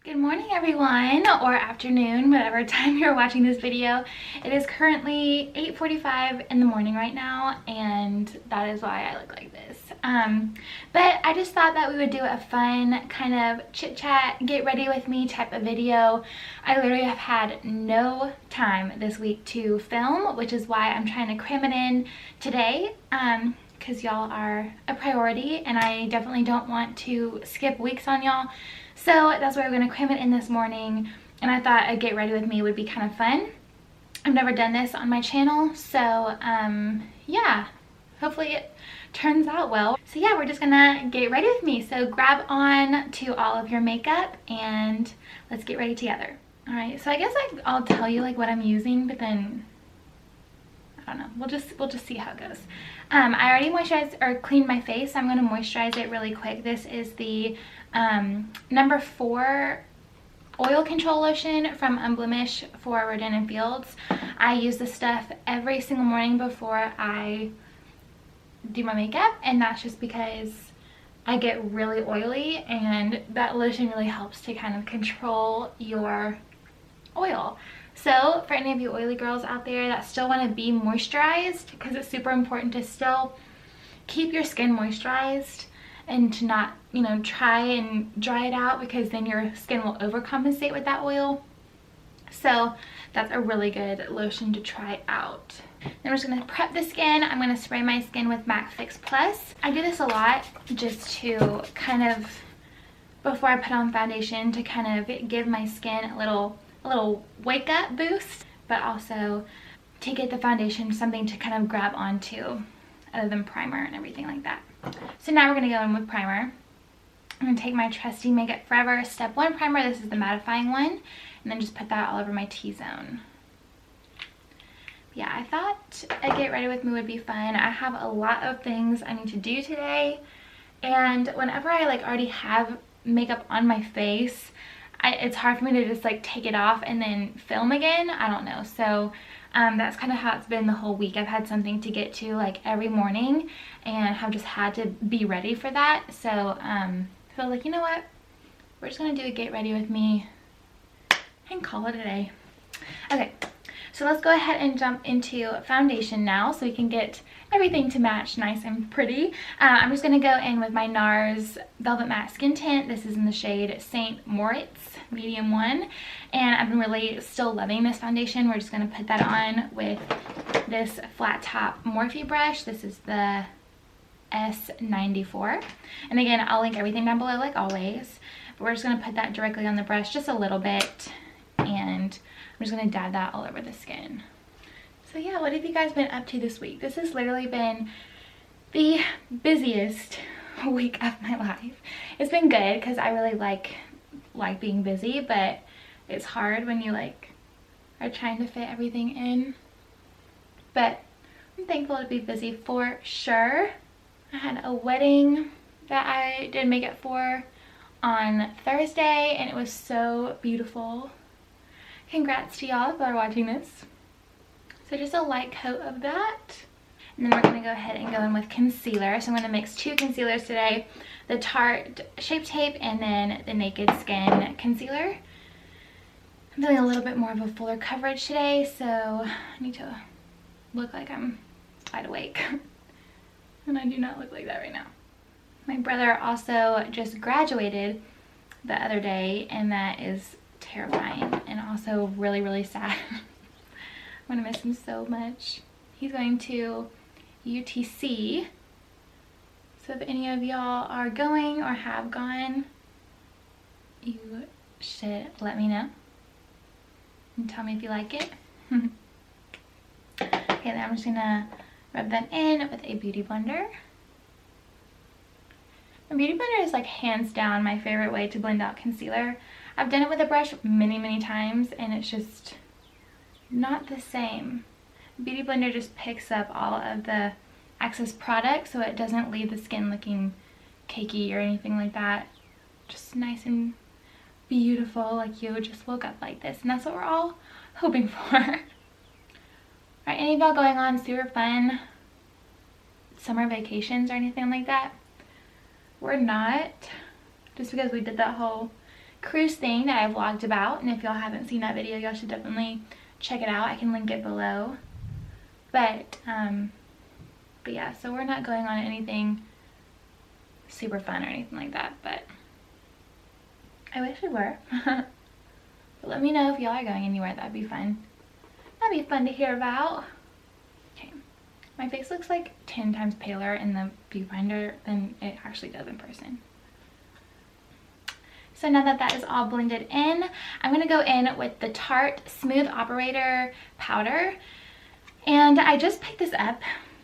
Good morning everyone, or afternoon, whatever time you're watching this video. It is currently 8:45 in the morning right now, and that is why I look like this. But I just thought that we would do a fun kind of chit chat, get ready with me type of video. I literally have had no time this week to film, which is why I'm trying to cram it in today. Because y'all are a priority and I definitely don't want to skip weeks on y'all. So that's why we're going to cram it in this morning, and I thought a get ready with me would be kind of fun. I've never done this on my channel, so yeah, hopefully it turns out well. So yeah, we're just gonna get ready with me. So grab on to all of your makeup and let's get ready together. All right, so I guess I'll tell you like what I'm using, but then I don't know, we'll just see how it goes. I already moisturized or cleaned my face, so I'm going to moisturize it really quick. This is the number 4 oil control lotion from Unblemished for Rodan+Fields. I use this stuff every single morning before I do my makeup, and that's just because I get really oily, and that lotion really helps to kind of control your oil. So for any of you oily girls out there that still want to be moisturized, because it's super important to still keep your skin moisturized and to not, you know, try and dry it out, because then your skin will overcompensate with that oil. So that's a really good lotion to try out. Then I'm just going to prep the skin. I'm going to spray my skin with MAC Fix Plus. I do this a lot just to kind of, before I put on foundation, to kind of give my skin a little wake up boost, but also to get the foundation something to kind of grab onto other than primer and everything like that. So now we're going to go in with primer. I'm going to take my trusty Make Up Forever Step 1 primer. This is the mattifying one, and then just put that all over my T-zone. Yeah, I thought a get ready with me would be fun. I have a lot of things I need to do today, and whenever I like already have makeup on my face, it's hard for me to just like take it off and then film again. I don't know. So that's kind of how it's been the whole week. I've had something to get to like every morning and have just had to be ready for that. So I feel like, you know what, we're just gonna do a get ready with me and call it a day. Okay, so let's go ahead and jump into foundation now so we can get everything to match nice and pretty. I'm just going to go in with my NARS Velvet Matte Skin Tint. This is in the shade St. Moritz Medium 1. And I've been really still loving this foundation. We're just going to put that on with this flat top Morphe brush. This is the S94. And again, I'll link everything down below like always. But we're just going to put that directly on the brush just a little bit. And I'm just going to dab that all over the skin. So yeah, what have you guys been up to this week? This has literally been the busiest week of my life. It's been good because I really like being busy, but it's hard when you like are trying to fit everything in. But I'm thankful to be busy for sure. I had a wedding that I did makeup for on Thursday, and it was so beautiful. Congrats to y'all if are watching this. So just a light coat of that. And then we're going to go ahead and go in with concealer. So I'm going to mix 2 concealers today. The Tarte Shape Tape and then the Naked Skin concealer. I'm feeling a little bit more of a fuller coverage today, so I need to look like I'm wide awake. And I do not look like that right now. My brother also just graduated the other day, and that is terrifying and also really, really sad. I'm gonna miss him so much. He's going to UTC. So if any of y'all are going or have gone, you should let me know and tell me if you like it. Okay, then I'm just gonna rub that in with a beauty blender. A beauty blender is like hands down my favorite way to blend out concealer. I've done it with a brush many times, and it's just not the same. Beauty blender just picks up all of the excess product, so it doesn't leave the skin looking cakey or anything like that. Just nice and beautiful, like you just woke up like this, and that's what we're all hoping for. Alright, any of y'all going on super fun summer vacations or anything like that? We're not, just because we did that whole cruise thing that I vlogged about, and if y'all haven't seen that video, y'all should definitely check it out. I can link it below. But yeah, so we're not going on anything super fun or anything like that, but I wish we were. But let me know if y'all are going anywhere. That'd be fun. That'd be fun to hear about. Okay, my face looks like 10 times paler in the viewfinder than it actually does in person. So now that that is all blended in, I'm going to go in with the Tarte Smooth Operator powder. And I just picked this up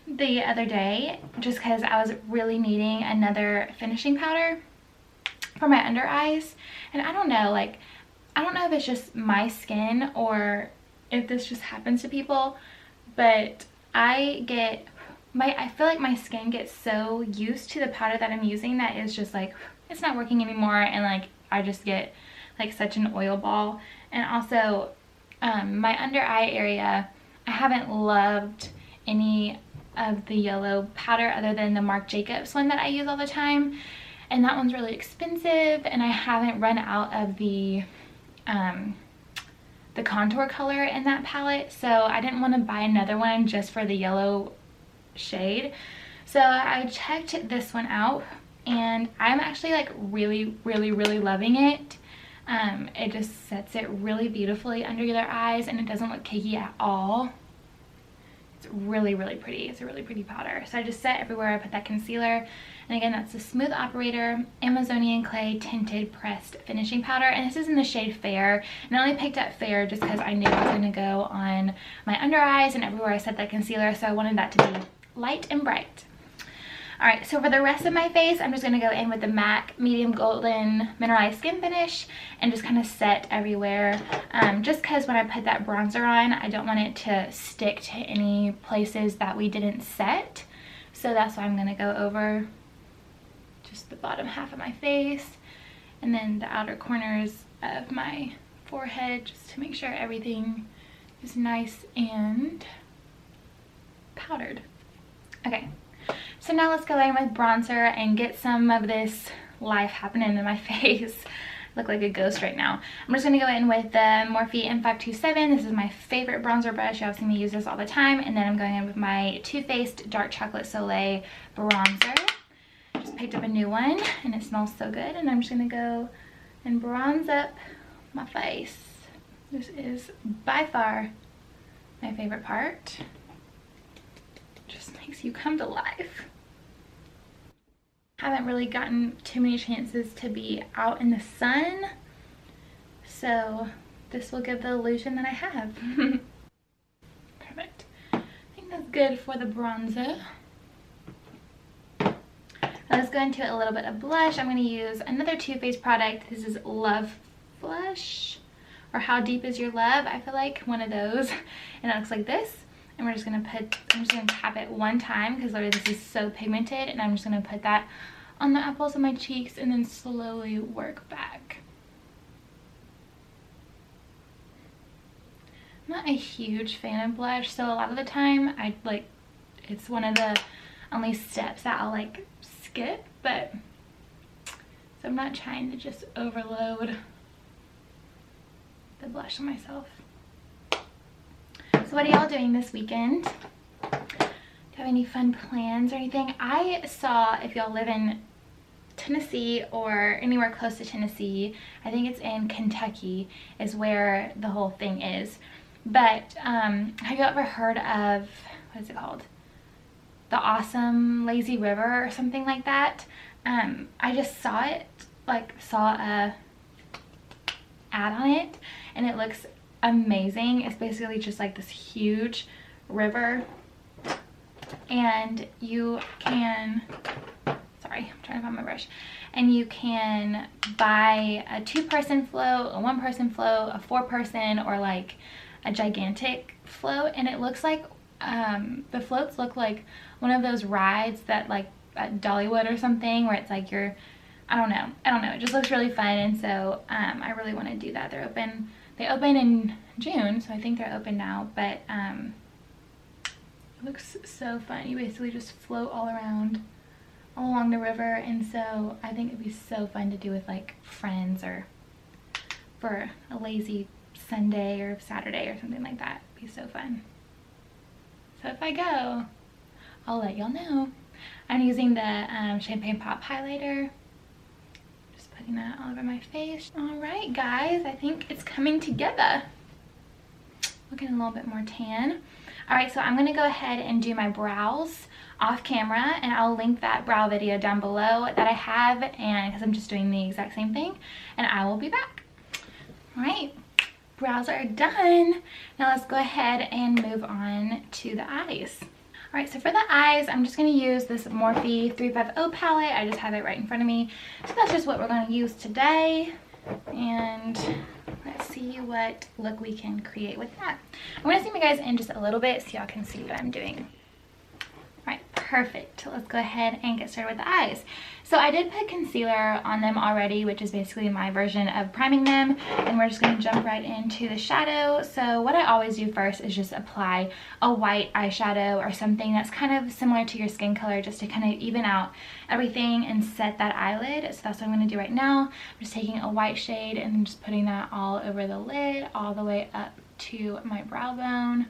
the other day just because I was really needing another finishing powder for my under eyes. And I don't know, like, I don't know if it's just my skin or if this just happens to people, but I feel like my skin gets so used to the powder that I'm using that it's just like, it's not working anymore, and like I just get like such an oil ball. And also my under eye area, I haven't loved any of the yellow powder other than the Marc Jacobs one that I use all the time, and that one's really expensive, and I haven't run out of the contour color in that palette, so I didn't want to buy another one just for the yellow shade. So I checked this one out, and I'm actually like really loving it. It just sets it really beautifully under your eyes, and it doesn't look cakey at all. It's really pretty. It's a really pretty powder. So I just set everywhere. I put that concealer, and again, that's the Smooth Operator Amazonian Clay Tinted Pressed Finishing Powder, and this is in the shade Fair. And I only picked up Fair just because I knew it was going to go on my under eyes and everywhere I set that concealer, so I wanted that to be light and bright. Alright, so for the rest of my face, I'm just going to go in with the MAC Medium Golden Mineralized Skin Finish and just kind of set everywhere. Just because when I put that bronzer on, I don't want it to stick to any places that we didn't set. So that's why I'm going to go over just the bottom half of my face and then the outer corners of my forehead, just to make sure everything is nice and powdered. Okay. So now let's go in with bronzer and get some of this life happening in my face. I look like a ghost right now. I'm just going to go in with the Morphe M527. This is my favorite bronzer brush. Y'all see me use this all the time. And then I'm going in with my Too Faced Dark Chocolate Soleil bronzer. Just picked up a new one, and it smells so good. And I'm just going to go and bronze up my face. This is by far my favorite part. Just makes you come to life. Haven't really gotten too many chances to be out in the sun, so this will give the illusion that I have. Perfect. I think that's good for the bronzer. Now let's go into a little bit of blush. I'm going to use another Too Faced product. This is Love Flush, or How Deep Is Your Love? I feel like one of those. And it looks like this. And we're just going to I'm just going to tap it one time because literally this is so pigmented, and I'm just going to put that on the apples of my cheeks and then slowly work back. I'm not a huge fan of blush, so a lot of the time it's one of the only steps that I'll like skip, but so I'm not trying to just overload the blush on myself. So what are y'all doing this weekend? Do you have any fun plans or anything? I saw, if y'all live in Tennessee or anywhere close to Tennessee, I think it's in Kentucky is where the whole thing is. But have you ever heard of, what is it called? The Awesome Lazy River or something like that? I just saw it, saw a ad on it, and it looks amazing. It's basically just like this huge river, and you can, sorry, I'm trying to find my brush, and you can buy a 2-person float, a 1-person float, a 4-person, or like a gigantic float. And it looks like the floats look like one of those rides that like at Dollywood or something, where it's like you're, I don't know, it just looks really fun. And so I really want to do that. They open in June, so I think they're open now, but it looks so fun. You basically just float all along the river, and so I think it'd be so fun to do with like friends or for a lazy Sunday or Saturday or something like that. It'd be so fun. So if I go, I'll let y'all know. I'm using the Champagne Pop highlighter. Just putting that all over my face. All right, guys, I think it's coming together. Looking a little bit more tan. All right, so I'm gonna go ahead and do my brows off camera, and I'll link that brow video down below that I have, and because I'm just doing the exact same thing, and I will be back. All right, brows are done. Now let's go ahead and move on to the eyes. All right, so for the eyes, I'm just gonna use this Morphe 350 palette. I just have it right in front of me. So that's just what we're gonna use today. And let's see what look we can create with that. I'm gonna zoom you guys in just a little bit so y'all can see what I'm doing. All right, perfect. Let's go ahead and get started with the eyes. So I did put concealer on them already, which is basically my version of priming them, and we're just gonna jump right into the shadow. So what I always do first is just apply a white eyeshadow or something that's kind of similar to your skin color, just to kind of even out everything and set that eyelid. So that's what I'm gonna do right now. I'm just taking a white shade and just putting that all over the lid, all the way up to my brow bone.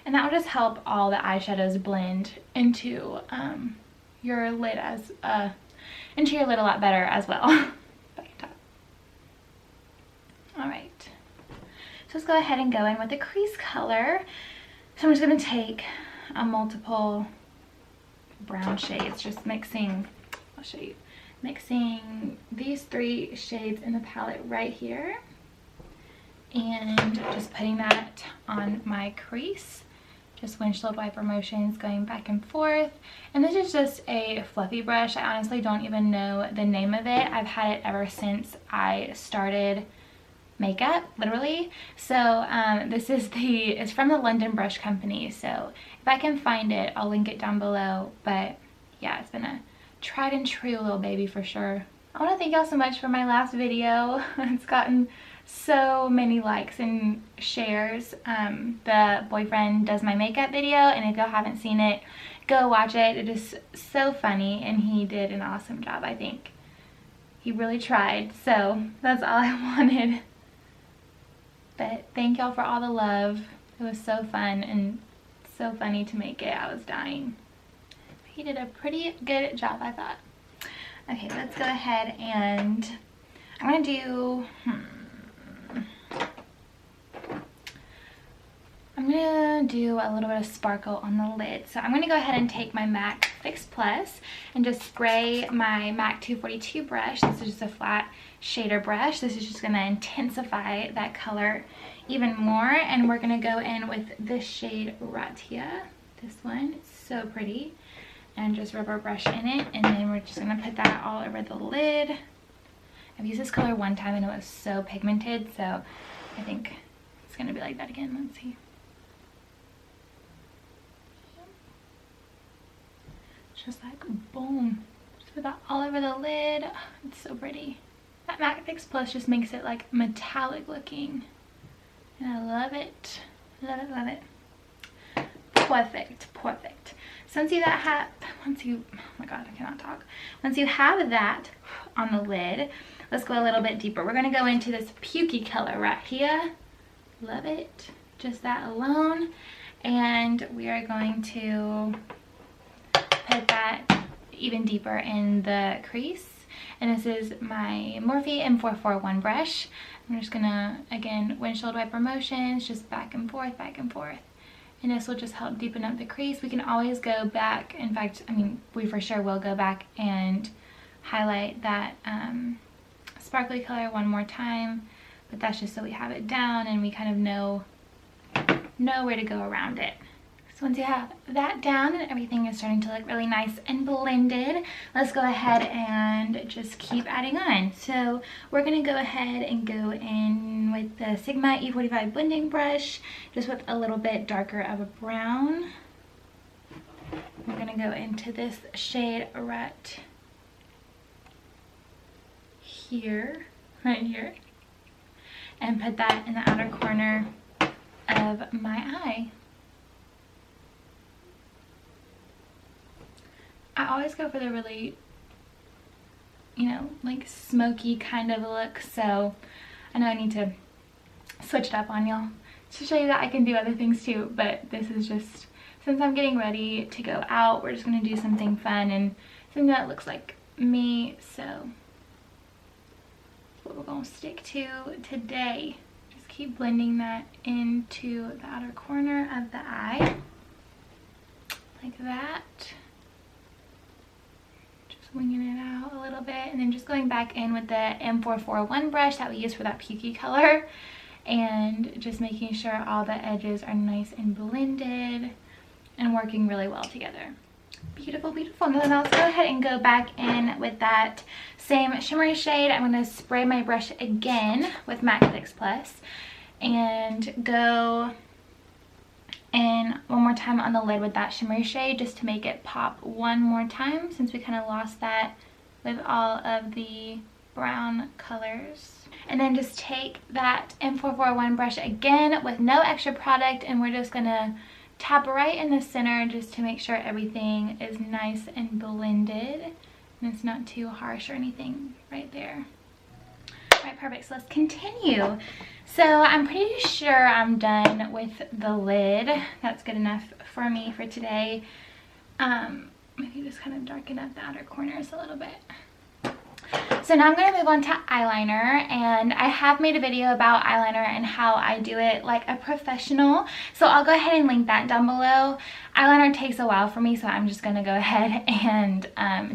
And that will just help all the eyeshadows blend into your lid a lot better as well. All right, so let's go ahead and go in with the crease color. So I'm just gonna take a multiple brown shades, just mixing, I'll show you, mixing these 3 shades in the palette right here, and just putting that on my crease. Just windshield wiper motions going back and forth. And this is just a fluffy brush. I honestly don't even know the name of it. I've had it ever since I started makeup, literally. So it's from the London Brush Company. So if I can find it, I'll link it down below. But yeah, it's been a tried and true little baby for sure. I want to thank y'all so much for my last video. It's gotten so many likes and shares. The boyfriend does my makeup video, and if y'all haven't seen it, go watch it. It is so funny, and he did an awesome job. I think he really tried, so that's all I wanted. But thank y'all for all the love. It was so fun and so funny to make it. I was dying. He did a pretty good job, I thought. Okay, let's go ahead and I'm gonna do a little bit of sparkle on the lid. So I'm going to go ahead and take my MAC Fix Plus and just spray my MAC 242 brush. This is just a flat shader brush. This is just going to intensify that color even more. And we're going to go in with this shade right here. This one, it's so pretty. And just rubber brush in it. And then we're just going to put that all over the lid. I've used this color one time and it was so pigmented. So I think it's going to be like that again. Let's see. Just like boom, just put that all over the lid. It's so pretty. That MAC Fix Plus just makes it like metallic looking, and I love it, love it, love it. Perfect, perfect. So once you oh my god, I cannot talk. Once you have that on the lid, let's go a little bit deeper. We're gonna go into this pukey color right here. Love it, just that alone, and we are going to put that even deeper in the crease. And this is my Morphe M441 brush. I'm just gonna, again, windshield wiper motions, just back and forth, and this will just help deepen up the crease. We can always go back, in fact, I mean, we for sure will go back and highlight that sparkly color one more time, but that's just so we have it down and we kind of know where to go around it. So once you have that down and everything is starting to look really nice and blended, let's go ahead and just keep adding on. So we're going to go ahead and go in with the Sigma E45 blending brush, just with a little bit darker of a brown. We're going to go into this shade right here, and put that in the outer corner of my eye. I always go for the really, you know, like smoky kind of look, so I know I need to switch it up on y'all to show you that I can do other things too, but this is just, since I'm getting ready to go out, we're just going to do something fun and something that looks like me, so that's what we're going to stick to today. Just keep blending that into the outer corner of the eye, like that. Just winging it out a little bit, and then just going back in with the M441 brush that we used for that pukey color, and just making sure all the edges are nice and blended and working really well together. Beautiful, beautiful. And then I'll go ahead and go back in with that same shimmery shade. I'm going to spray my brush again with MAC Fix Plus and go in one more time on the lid with that shimmery shade just to make it pop one more time, since we kind of lost that with all of the brown colors. And then just take that M441 brush again with no extra product, and we're just going to tap right in the center just to make sure everything is nice and blended and it's not too harsh or anything right there. Alright, perfect. So let's continue. So I'm pretty sure I'm done with the lid. That's good enough for me for today. Maybe just kind of darken up the outer corners a little bit. So now I'm going to move on to eyeliner, and I have made a video about eyeliner and how I do it like a professional, so I'll go ahead and link that down below. Eyeliner takes a while for me, so I'm just going to go ahead and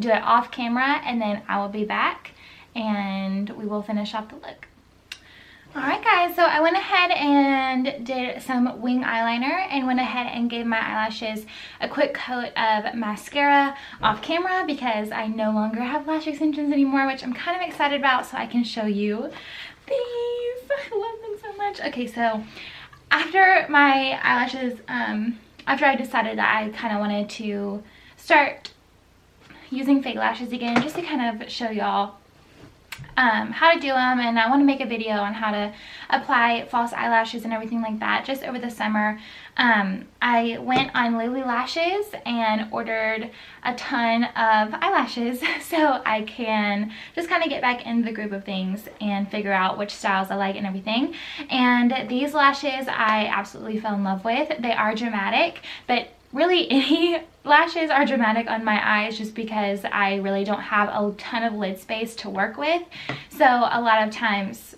do it off camera, and then I will be back and we will finish off the look. Alright guys, so I went ahead and did some wing eyeliner and went ahead and gave my eyelashes a quick coat of mascara off camera because I no longer have lash extensions anymore, which I'm kind of excited about, so I can show you these. I love them so much. Okay, so after my eyelashes, after I decided that I kind of wanted to start using fake lashes again, just to kind of show y'all how to do them, and I want to make a video on how to apply false eyelashes and everything like that just over the summer. I went on Lily Lashes and ordered a ton of eyelashes so I can just kind of get back into the groove of things and figure out which styles I like and everything. And these lashes I absolutely fell in love with. They are dramatic, but really any lashes are dramatic on my eyes just because I really don't have a ton of lid space to work with. So a lot of times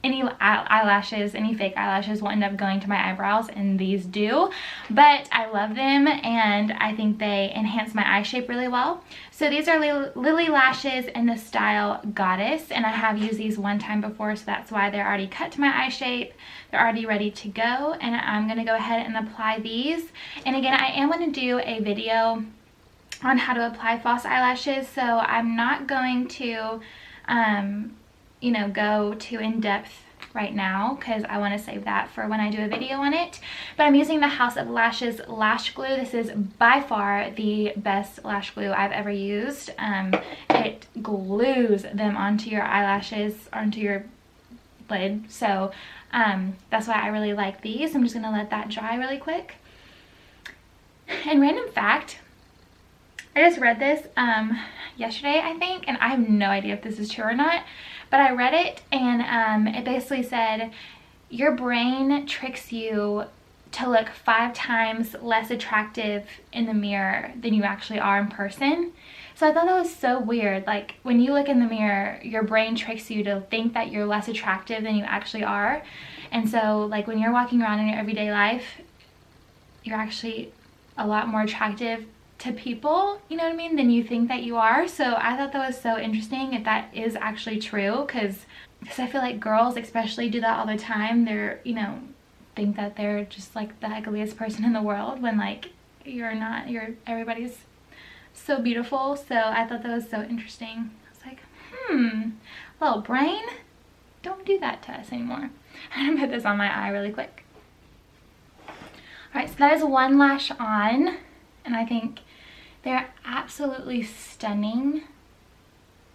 any eyelashes, any fake eyelashes will end up going to my eyebrows, and these do, but I love them and I think they enhance my eye shape really well. So these are Lily Lashes in the style Goddess, and I have used these one time before, so that's why they're already cut to my eye shape. They're already ready to go, and I'm going to go ahead and apply these. And again, I am going to do a video on how to apply false eyelashes, so I'm not going to you know, go too in depth right now because I want to save that for when I do a video on it. But I'm using the House of Lashes lash glue. This is by far the best lash glue I've ever used. It glues them onto your eyelashes, onto your lid, so that's why I really like these. I'm just going to let that dry really quick. And random fact, I just read this yesterday, I think, and I have no idea if this is true or not, but I read it, and it basically said your brain tricks you to look 5 times less attractive in the mirror than you actually are in person. So I thought that was so weird. Like, when you look in the mirror, your brain tricks you to think that you're less attractive than you actually are. And so, like, when you're walking around in your everyday life, you're actually a lot more attractive to people, you know what I mean, than you think that you are. So I thought that was so interesting if that is actually true, because I feel like girls especially do that all the time. They're, you know, think that they're just like the ugliest person in the world when like you're not. Everybody's so beautiful. So I thought that was so interesting. I was like, little brain, don't do that to us anymore. I'm gonna put this on my eye really quick. Alright, so that is one lash on, and I think they're absolutely stunning.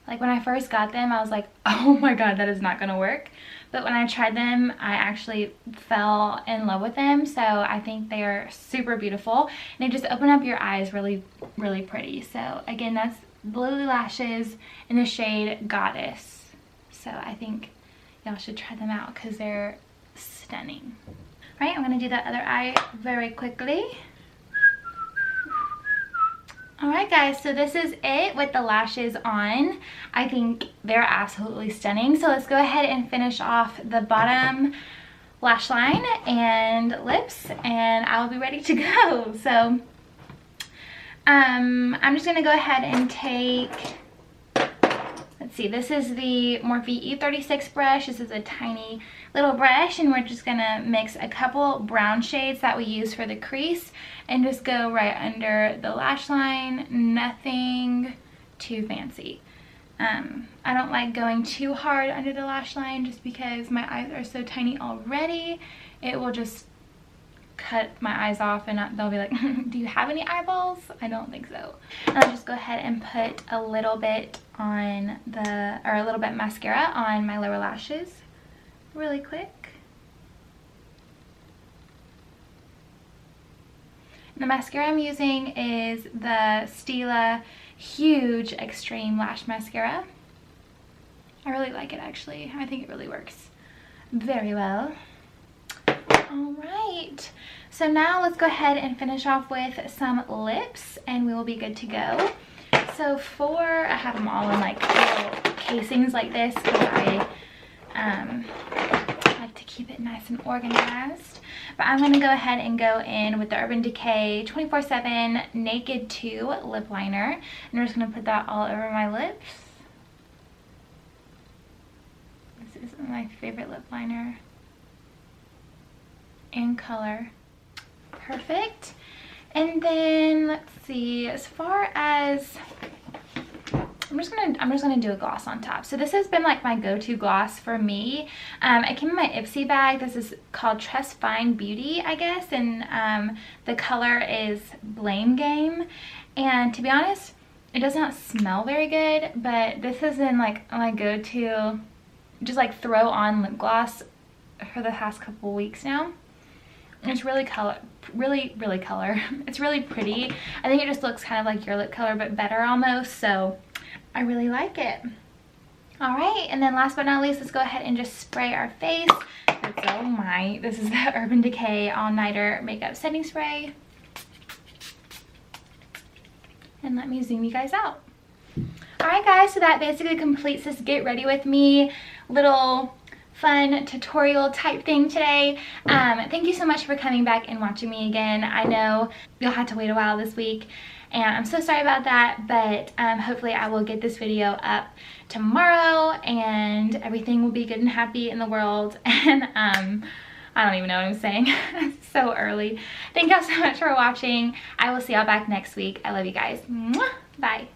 Like, when I first got them, I was like, oh my god, that is not gonna work. But when I tried them, I actually fell in love with them. So I think they are super beautiful, and they just open up your eyes really, really pretty. So again, that's Lily Lashes in the shade Goddess. So I think y'all should try them out because they're stunning. All right, I'm gonna do that other eye very quickly. All right guys, so this is it with the lashes on. I think they're absolutely stunning. So let's go ahead and finish off the bottom lash line and lips, and I'll be ready to go. So I'm just gonna go ahead and take, let's see, this is the Morphe E36 brush. This is a tiny little brush, and we're just gonna mix a couple brown shades that we use for the crease and just go right under the lash line. Nothing too fancy. I don't like going too hard under the lash line just because my eyes are so tiny already. It will just cut my eyes off and they'll be like, do you have any eyeballs? I don't think so. And I'll just go ahead and put a little bit on a little bit mascara on my lower lashes really quick. The mascara I'm using is the Stila Huge Extreme Lash Mascara. I really like it actually. I think it really works very well. Alright, so now let's go ahead and finish off with some lips and we will be good to go. So I have them all in like little casings like this because I like to keep it nice and organized. But I'm going to go ahead and go in with the Urban Decay 24/7 Naked 2 lip liner. And I'm just going to put that all over my lips. This is my favorite lip liner and color. Perfect. And then let's see, as far as I'm just gonna do a gloss on top. So this has been like my go-to gloss for me. It came in my Ipsy bag. This is called Trust Fine Beauty, I guess, and the color is Blame Game. And to be honest, it does not smell very good, but this has been like my go-to just like throw on lip gloss for the past couple weeks now. It's really color. It's really pretty. I think it just looks kind of like your lip color but better almost, so I really like it. All right, and then last but not least, let's go ahead and just spray our face. This is the Urban Decay All Nighter Makeup Setting Spray. And let me zoom you guys out. All right guys, so that basically completes this get ready with me little fun tutorial type thing today. Thank you so much for coming back and watching me again. I know you'll have to wait a while this week and I'm so sorry about that, but hopefully I will get this video up tomorrow and everything will be good and happy in the world. And I don't even know what I'm saying. It's so early. Thank y'all so much for watching. I will see y'all back next week. I love you guys. Mwah! Bye.